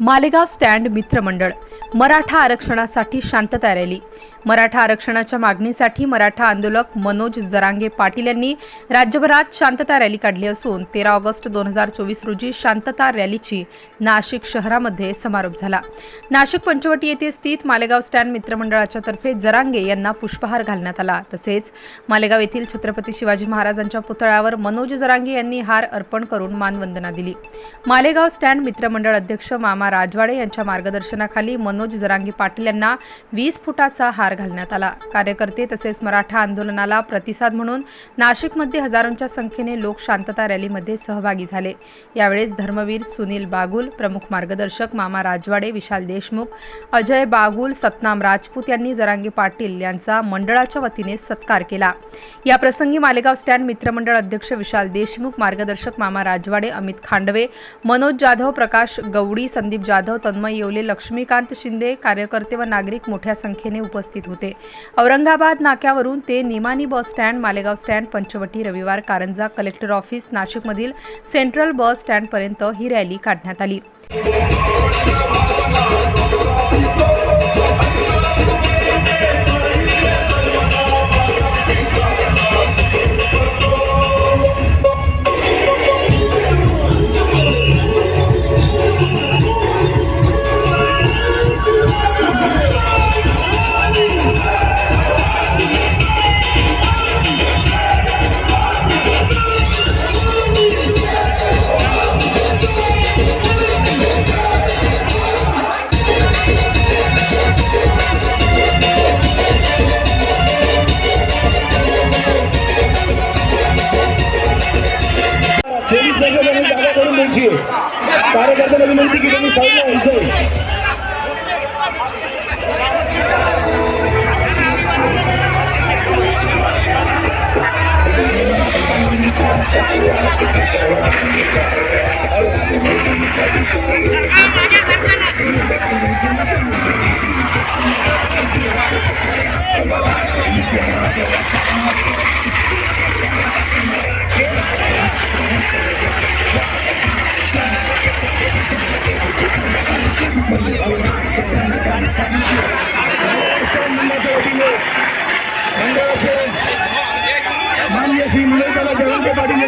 Malegaon stand मित्रमंडळ मराठा आरक्षणासाठी शांतता रॅली। मराठा आरक्षणाच्या मागणीसाठी मराठा आंदोलक मनोज जरांगे पाटील यांनी राज्यभरात शांतता रॅली काढली असून 13 ऑगस्ट 2024 रोजी शांतता रॅलीची नाशिक शहरामध्ये समारोप झाला। नाशिक पंचवटी येथे स्थित मालेगाव स्टँड मित्रमंडळाच्या तर्फे जरांगे यांना पुष्पहार घालण्यात आला। तसेच मालेगाव येथील छत्रपती शिवाजी महाराजांच्या पुतळ्यावर मनोज जरांगे यांनी हार अर्पण करून मानवंदना दिली। मालेगाव स्टँड मित्रमंडळ अध्यक्ष मामा राजवाडे यांच्या मार्गदर्शनाखाली मनोज जरांगे पाटील यांना 20 फुटाचा हार घालण्यात आला। कार्यकर्ते तसेच मराठा आंदोलनाला प्रतिसाद म्हणून नाशिकमध्ये हजारोंच्या संख्येने लोक शांतता रॅलीमध्ये सहभागी झाले। यावेळेस धर्मवीर सुनील बागुल, प्रमुख मार्गदर्शक मामा राजवाडे, विशाल देशमुख, अजय बागुल, सतनाम राजपूत यांनी जरांगे पाटील यांचा मंडळाच्या वतीने सत्कार केला। या प्रसंगी मालेगाव स्टँड मित्रमंडळ अध्यक्ष विशाल देशमुख, मार्गदर्शक मामा राजवाडे, अमित खांडवे, मनोज जाधव, प्रकाश गवडी, संदीप जाधव, तन्मय येवले, लक्ष्मीकांत शिंदे, कार्यकर्ते व नागरिक मोठ्या संख्येने उपस्थित होते। औरंगाबाद नाक्यावरून ते Nimani bus stand, Malegaon stand, Panchavati, Raviwar, Karanja, collector office, नाशिकमधील सेंट्रल बस स्टँड पर्यंत ही रॅली काढण्यात आली। कार्यकर्त्यांना विनंती की त्यांनी साईडला यायचं। माननीय श्री मनोज जरांगे पाटील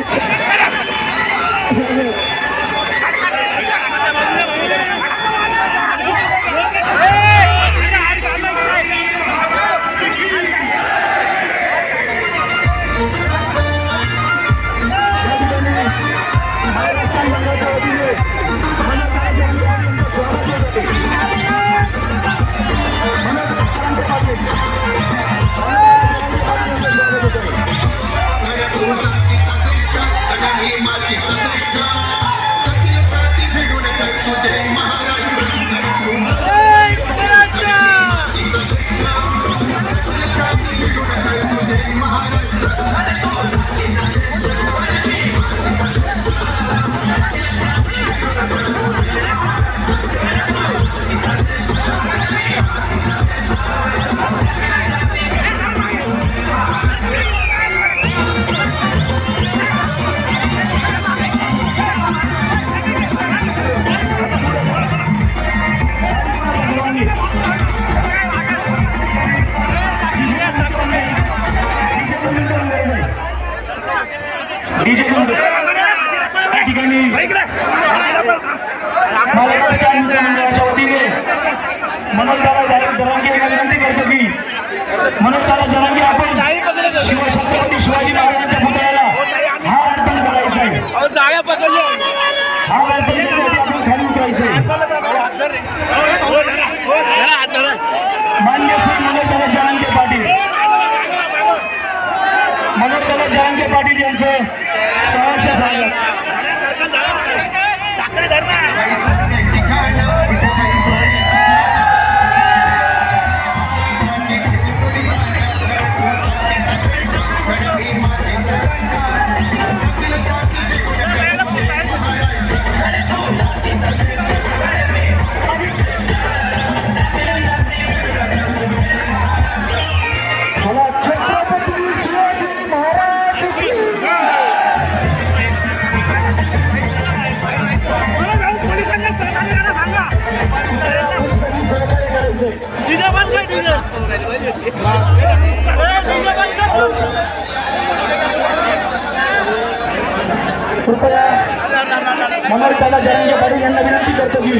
मनोज जरांगे आपण छत्रपती शिवाजी महाराजांच्या पुतळ्याला हार अर्पण करायचा आहे। हार अर्पण करण्यासाठी आपण खाली उतरायचं आहे। माननीय श्री मनोज जरांगे पाटील, मनोज जरांगे पाटील यांचे सहर्ष स्वागत। सहकार्य करायचंय. कृपया मनोज जरांगे पाटील यांना विनंती करतो की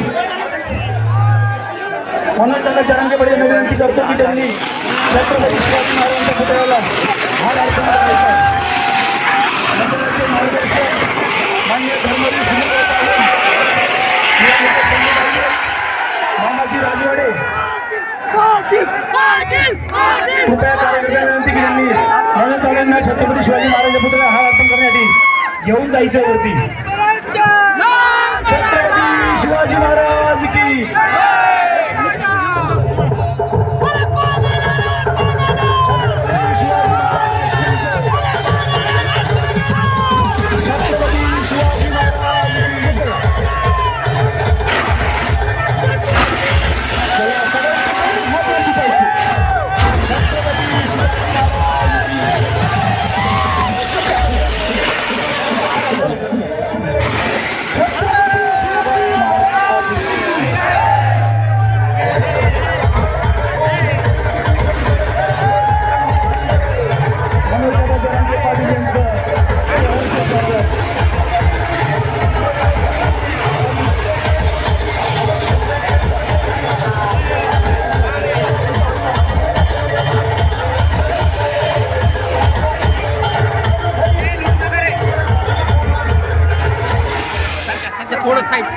त्यांनी छत्रपती शिवाजी महाराजांच्या पुतळ्याला हार अर्पण करायचा. मंडळाचे मार्गदर्शक मान्य धर्मवीर सुनीलभाऊ पाटील, मामाजी राजवाडे कृपया कार्यकर्त्यांना विनंती की त्यांनी मनोज छत्रपती शिवाजी महाराजांच्या पुतळ्याला हार अर्पण करण्यासाठी घेऊन जायचंय वरती. छत्रपती शिवाजी महाराज की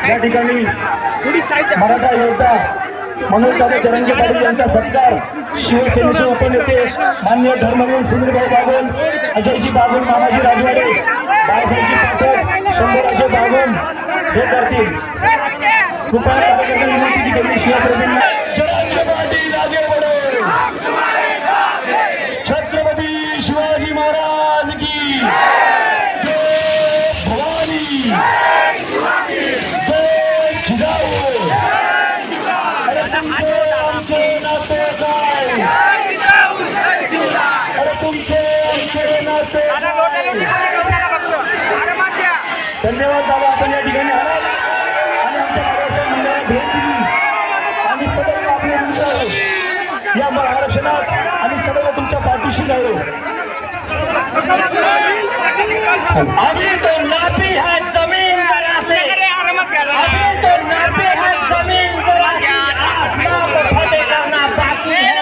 या ठिकाणी मराठा योद्धा मनोजदादा जरांगे पाटील यांचा सत्कार शिवसेनेचे उपनेते मान्य धर्मवीर सुनीलभाऊ बागुल, अजयजी बागुल, मामाजी राजवाडे, बाळासाहेबजी पाठक, शंभराजे बागुल हे करतील. कृपया कार्यकर्त्यांना विनंती की त्यांनी शिवप्रेमींना जरांगे पाटील आगे बढो. छत्रपती शिवाजी महाराज की जय. भवानी धन्यवाद दादा, आपण या ठिकाणी आलात आणि आमच्या महाराष्ट्र मंडळाला भेट दिली आणि सदैव आपले मित्र आहोत. या आरक्षणात आम्ही सदैव तुमच्या पाठीशी राहू. अभी तो नापी है जमीन जरा से, अभी तो नापी है जमीन जरा से, आसमान को फतेह करना बाकी है.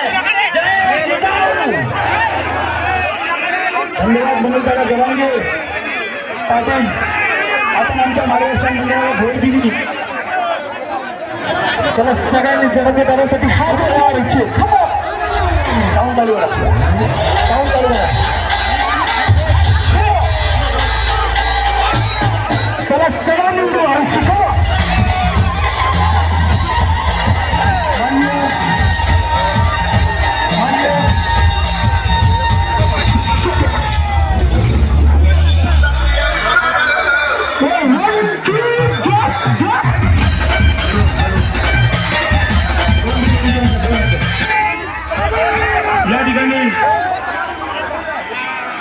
जय जिजाऊ. धन्यवाद मनोजदादा जरांगे पाटील, आपण आमच्या महाराष्ट्र मंडळाला भेट दिली. चला सगळ्यांनी जरांगे दादासाठी हात वर इच्छे साऊंड चालू करा, साऊंड चालू करा. चला सगळ्यांनी व्हायची का या ठिकाणी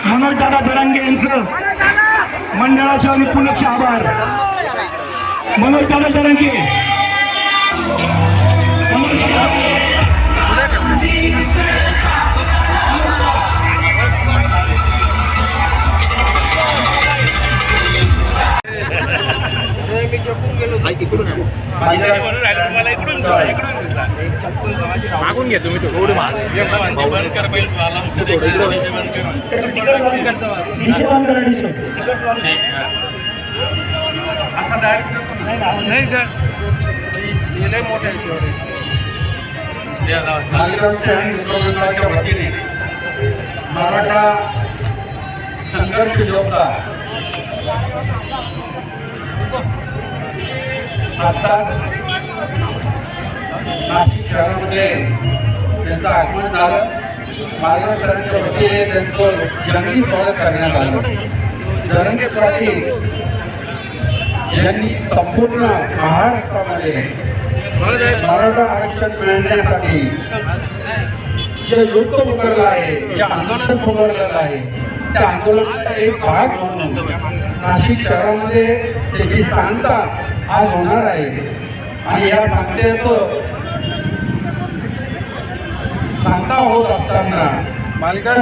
मनोजदादा जरांगे यांचं मंडळाचे आणि पुण्याचे आभार. मनोजदादा जरांगे मागून घ्या तुम्ही थोडं डीजे बंद करा. डीजे असा डायरेक्ट नाही सर लय मोठ्या मित्रमंडळाच्या वतीने मराठा संघर्ष योद्धा आताच नाशिक शहरामध्ये त्यांचं आगमन झालं. मार्गदर्शनाच्या वतीने त्यांचं जंगी स्वागत करण्यात आलं. जरांगे पाटील यांनी संपूर्ण महाराष्ट्रामध्ये मराठा आरक्षण मिळण्यासाठी जे युद्ध पुकारलं आहे, जे आंदोलन पुकारलेलं आहे, त्या आंदोलनाचा एक भाग म्हणून नाशिक शहरामध्ये त्याची सांगता आज होणार आहे. आणि या सांगतेचं सांगता होत असताना मालगाव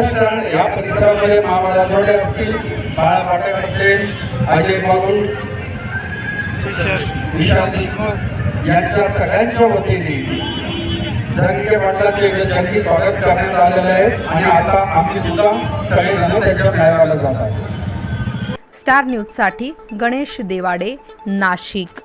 या परिसरामध्ये मामा राजवाडे असतील, बाळा पाटक असेल, अजय बागुल, विशाल देशमुख यांच्या सगळ्यांच्या वतीने जरांगे पाटलांचे जंगी स्वागत करण्यात आलेलं आहे आणि आता आम्ही सुद्धा सगळेजण त्याच्या मेळाव्याला जात आहोत. स्टार न्यूजसाठी गणेश देवाडे, नाशिक.